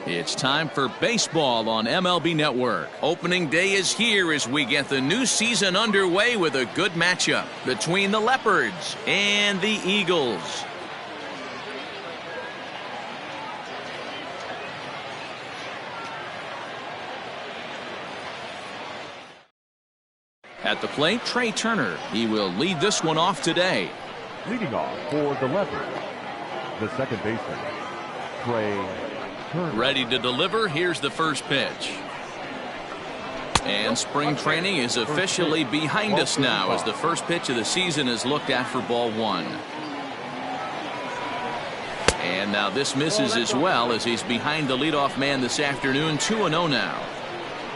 It's time for baseball on MLB Network. Opening day is here as we get the new season underway with a good matchup between the Leopards and the Eagles. At the plate, Trey Turner. He will lead this one off today. Leading off for the Leopards, the second baseman, Trey Turner. Ready to deliver. Here's the first pitch. And spring training is officially behind us now as the first pitch of the season is looked at for ball one. And now this misses as well as he's behind the leadoff man this afternoon. 2-0 now.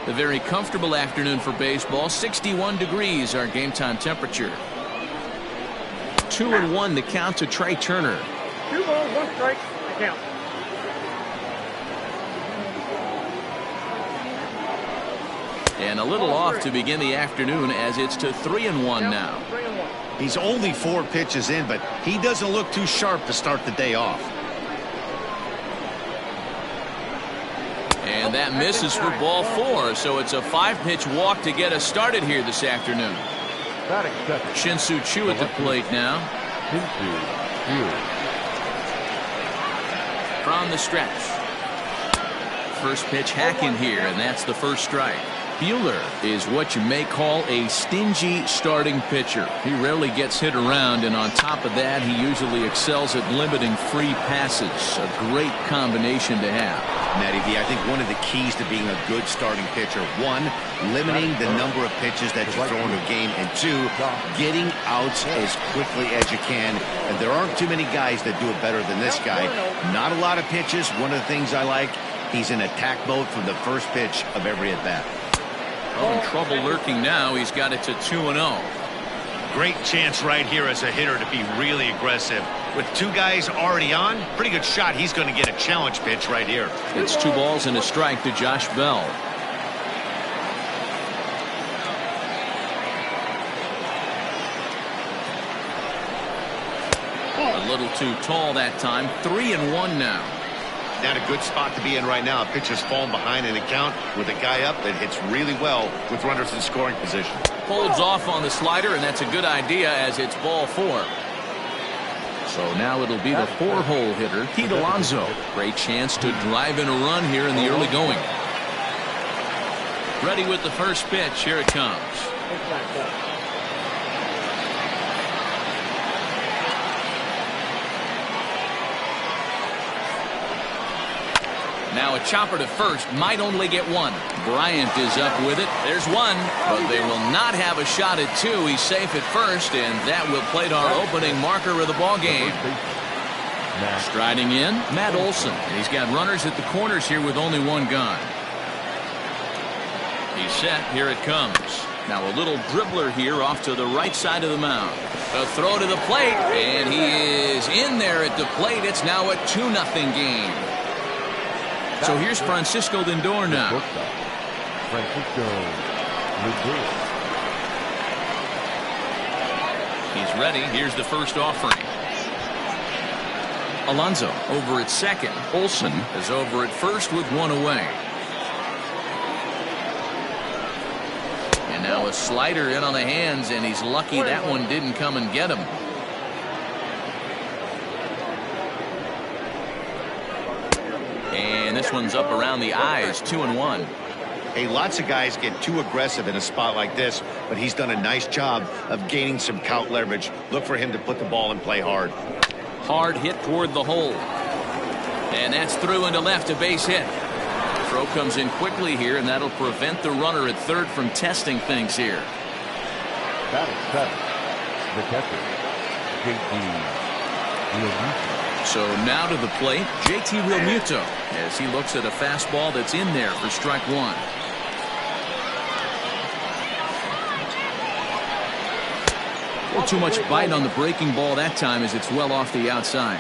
A very comfortable afternoon for baseball. 61 degrees our game time temperature. 2-1 the count to Trey Turner. 2 balls, 1 strike, the count. And a little off to begin the afternoon as it's to 3-1 now. He's only 4 pitches in, but he doesn't look too sharp to start the day off. And that misses for ball 4, so it's a 5-pitch walk to get us started here this afternoon. Shin-Soo Choo at the plate now. From the stretch. First pitch hack in here, and that's the first strike. Buehler is what you may call a stingy starting pitcher. He rarely gets hit around, and on top of that, he usually excels at limiting free passes. A great combination to have. Matty V, I think one of the keys to being a good starting pitcher, 1, limiting the number of pitches that you throw into a game, and 2, getting outs as quickly as you can. And there aren't too many guys that do it better than this guy. Not a lot of pitches. One of the things I like, he's in attack mode from the first pitch of every at-bat. Oh, trouble lurking now. He's got it to 2-0. Great chance right here as a hitter to be really aggressive. With 2 guys already on, pretty good shot. He's going to get a challenge pitch right here. It's 2 balls and a strike to Josh Bell. A little too tall that time. 3-1 now. Not a good spot to be in right now. A pitcher's falling behind in the count with a guy up that hits really well with runners in scoring position. Holds off on the slider, and that's a good idea as it's ball 4. So now it'll be the 4-hole hitter, Pete Alonso. Great chance to drive in a run here in the early going. Ready with the first pitch. Here it comes. Now a chopper to first, might only get 1. Bryant is up with it. There's 1, but they will not have a shot at 2. He's safe at first, and that will plate our opening marker of the ball game. Striding in, Matt Olson. And he's got runners at the corners here with only 1 gun. He's set. Here it comes. Now a little dribbler here off to the right side of the mound. A throw to the plate, and he is in there at the plate. It's now a 2-0 game. So here's Francisco Lindor now. He's ready. Here's the first offering. Alonso over at second. Olson is over at first with 1 away. And now a slider in on the hands, and he's lucky that one didn't come and get him. And this one's up around the eyes. 2-1. Hey, lots of guys get too aggressive in a spot like this, but he's done a nice job of gaining some count leverage. Look for him to put the ball and play hard. Hard hit toward the hole. And that's through into left, a base hit. Throw comes in quickly here, and that'll prevent the runner at third from testing things here. Batting 7, the catcher, JT. So now to the plate, JT Realmuto, as he looks at a fastball that's in there for strike 1. A little too much bite on the breaking ball that time as it's well off the outside.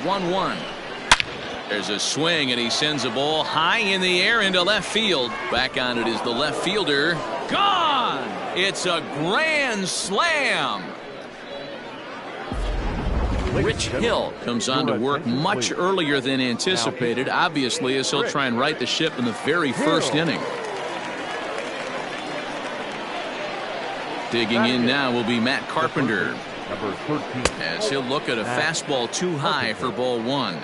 1-1. There's a swing, and he sends a ball high in the air into left field. Back on it is the left fielder. Gone! It's a grand slam. Rich Hill comes on to work much earlier than anticipated, obviously, as he'll try and right the ship in the very first inning. Digging in now will be Matt Carpenter, Number 13. as he'll look at a fastball too high for ball one.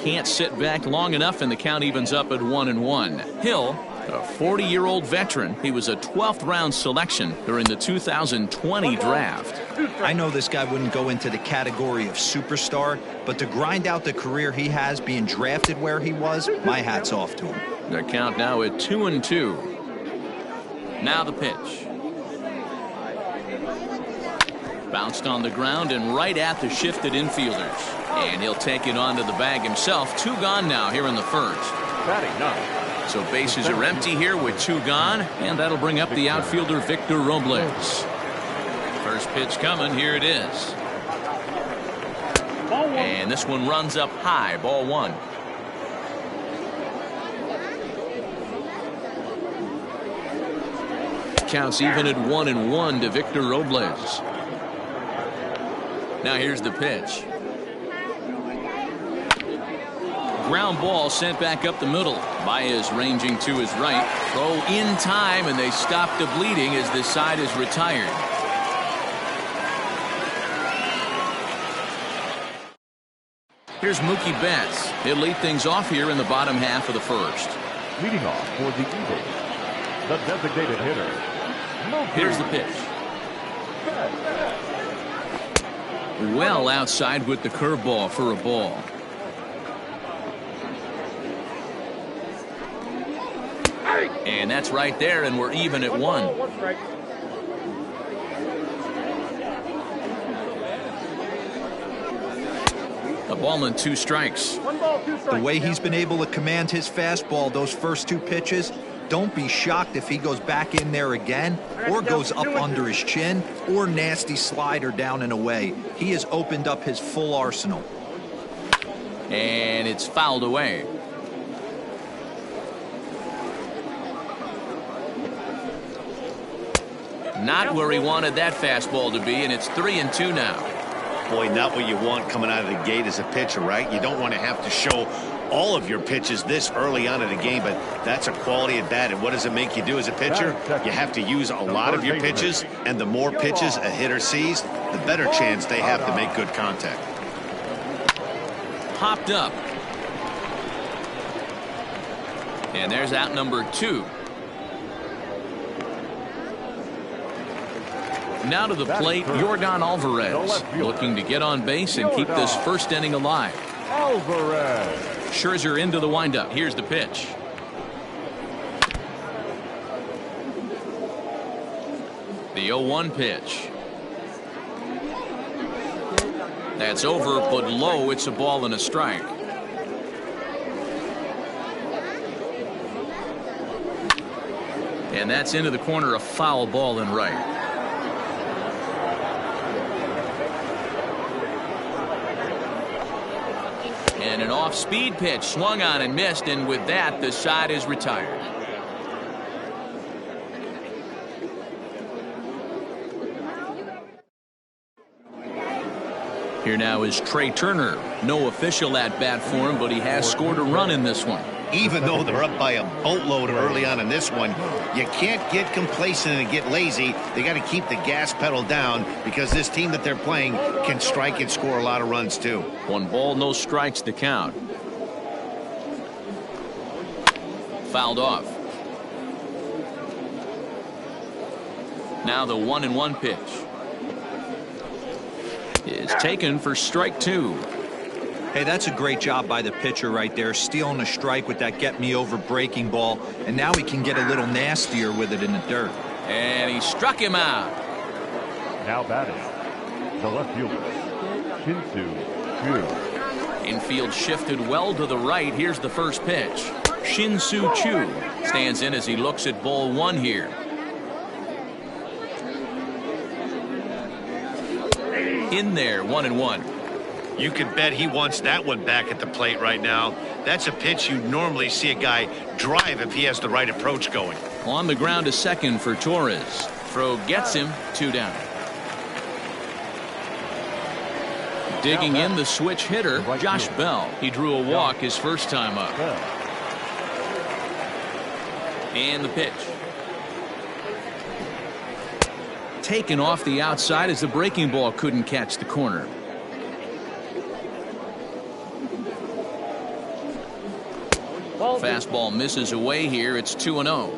Can't sit back long enough, and the count evens up at 1-1. Hill, a 40-year-old veteran. He was a 12th round selection during the 2020 draft. I know this guy wouldn't go into the category of superstar, but to grind out the career he has being drafted where he was, my hat's off to him. The count now at 2-2. Now the pitch. Bounced on the ground and right at the shifted infielders. And he'll take it onto the bag himself. 2 gone now here in the first. Batting 9. So bases are empty here with 2 gone, and that'll bring up the outfielder Victor Robles. First pitch coming. Here it is. And this one runs up high. Ball 1. Counts even at 1-1 to Victor Robles. Now here's the pitch. Ground ball sent back up the middle. Baez ranging to his right. Throw in time, and they stop the bleeding as this side is retired. Here's Mookie Betts. He'll lead things off here in the bottom half of the first. Leading off for the Eagles, the designated hitter, Mookie. Here's the pitch. Well outside with the curveball for a ball. And that's right there, and we're even at 1. A ball and 2 strikes. The way he's been able to command his fastball those first 2 pitches, don't be shocked if he goes back in there again or goes up under his chin or nasty slider down and away. He has opened up his full arsenal. And it's fouled away. Not where he wanted that fastball to be, and it's 3-2 now. Boy, not what you want coming out of the gate as a pitcher, right? You don't want to have to show all of your pitches this early on in the game, but that's a quality at bat. And what does it make you do as a pitcher? You have to use a lot of your pitches, and the more pitches a hitter sees, the better chance they have to make good contact. Popped up. And there's out number 2. Now to the plate, Yordan Alvarez, looking to get on base and keep this first inning alive. Alvarez. Scherzer into the windup. Here's the pitch. The 0-1 pitch. That's over, but low. It's a ball and a strike. And that's into the corner, a foul ball and right. And an off-speed pitch swung on and missed, and with that, the side is retired. Here now is Trey Turner. No official at-bat for him, but he has scored a run in this one. Even though they're up by a boatload early on in this one, you can't get complacent and get lazy. They got to keep the gas pedal down because this team that they're playing can strike and score a lot of runs too. 1 ball, no strikes to count. Fouled off. Now the 1-1 pitch is taken for strike 2. Hey, that's a great job by the pitcher right there, stealing a strike with that get-me-over breaking ball, and now he can get a little nastier with it in the dirt. And he struck him out. Now batting, the left fielder, Shin-Soo Choo. Infield shifted well to the right. Here's the first pitch. Shin-Soo Choo stands in as he looks at ball 1 here. In there, 1-1. You can bet he wants that one back at the plate right now. That's a pitch you normally see a guy drive if he has the right approach going. On the ground to second for Torres. Throw gets him, 2 down. Digging in the switch hitter, Josh Bell. He drew a walk his first time up. And the pitch. Taken off the outside as the breaking ball couldn't catch the corner. Fastball misses away here. It's 2-0.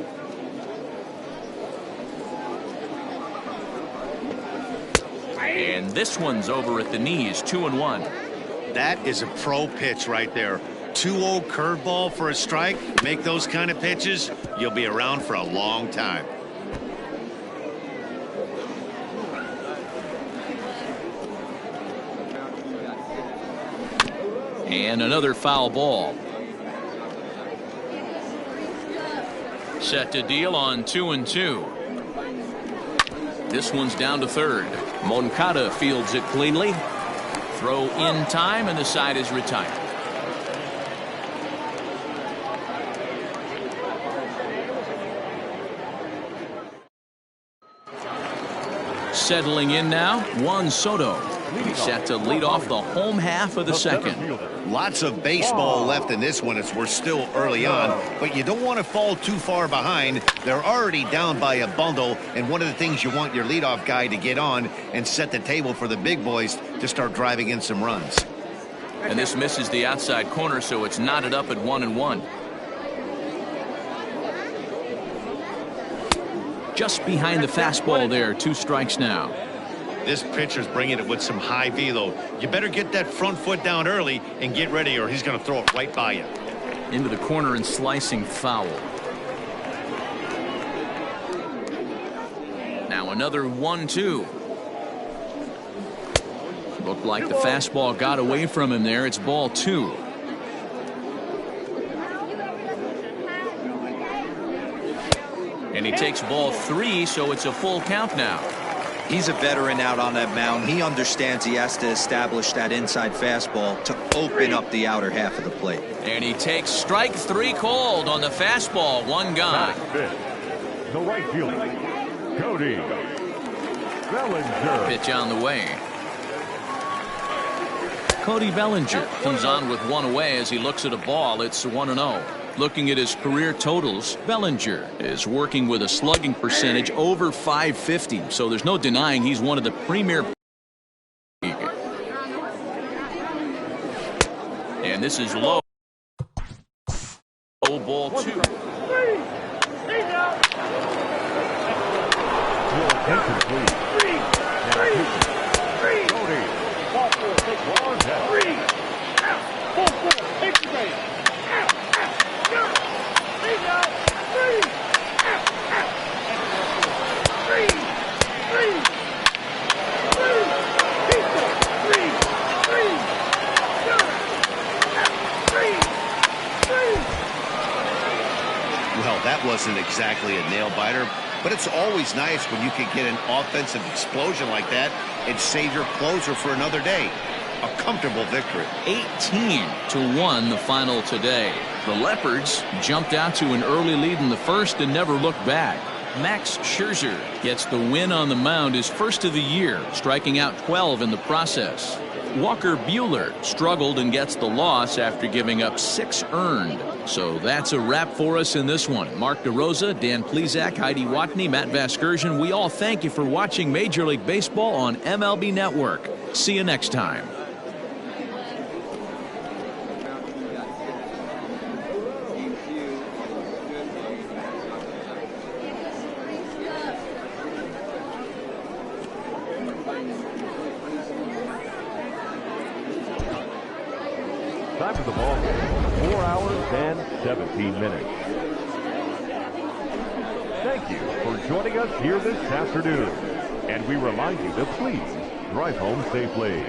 And this one's over at the knees, 2-1. That is a pro pitch right there. 2-0 curveball for a strike. Make those kind of pitches, you'll be around for a long time. And another foul ball. Set to deal on 2-2. This one's down to third. Moncada fields it cleanly. Throw in time, and the side is retired. Settling in now, Juan Soto. He's set to lead off the home half of the second. Lots of baseball left in this one as we're still early on, but you don't want to fall too far behind. They're already down by a bundle, and one of the things you want your leadoff guy to get on and set the table for the big boys to start driving in some runs. And this misses the outside corner, so it's knotted up at 1-1. Just behind the fastball there, 2 strikes now. This pitcher's bringing it with some high velo. You better get that front foot down early and get ready, or he's going to throw it right by you. Into the corner and slicing foul. Now another 1-2. Looked like the fastball got away from him there. It's ball 2. And he takes ball 3, so it's a full count now. He's a veteran out on that mound. He understands he has to establish that inside fastball to open up the outer half of the plate. And he takes strike 3 called on the fastball. 1 gone. The right fielder, Cody Bellinger. Pitch on the way. Cody Bellinger comes on with 1 away as he looks at a ball. It's 1-0. Looking at his career totals, Bellinger is working with a slugging percentage over .550, so there's no denying he's one of the premier. And this is low. Low ball 2. Well, that wasn't exactly a nail-biter, but it's always nice when you can get an offensive explosion like that and save your closer for another day. A comfortable victory. 18-1 the final today. The Leopards jumped out to an early lead in the first and never looked back. Max Scherzer gets the win on the mound, his first of the year, striking out 12 in the process. Walker Buehler struggled and gets the loss after giving up 6 earned. So that's a wrap for us in this one. Mark DeRosa, Dan Plesac, Heidi Watney, Matt Vasgersian, we all thank you for watching Major League Baseball on MLB Network. See you next time. Time for the ball game. 4 hours and 17 minutes. Thank you for joining us here this afternoon. And we remind you to please drive home safely.